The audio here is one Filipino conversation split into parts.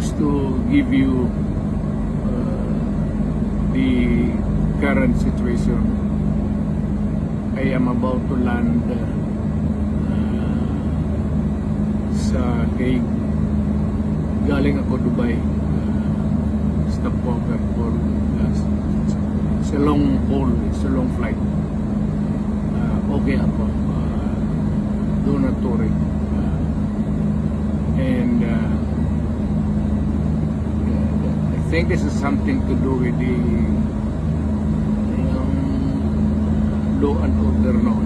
just to give you the current situation. I am about to land sa Hague. Galing ako Dubai. Stopover for it's a long haul, it's a long flight. Okay ako. Do not worry. And I think this is something to do with the law and order noon.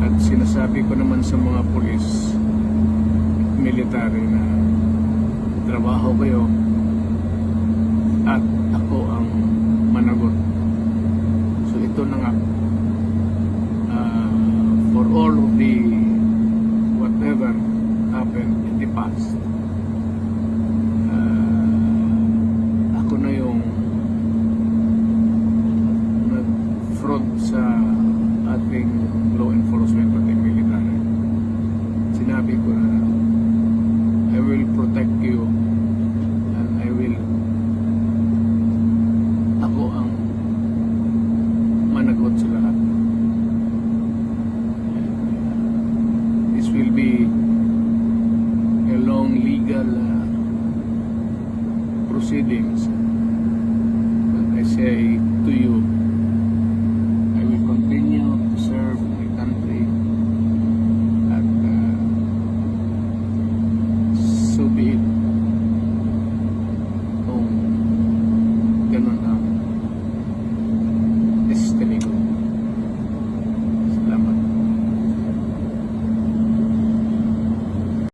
At sinasabi ko naman sa mga pulis, military na trabaho kayo at ako ang managot. So ito na nga.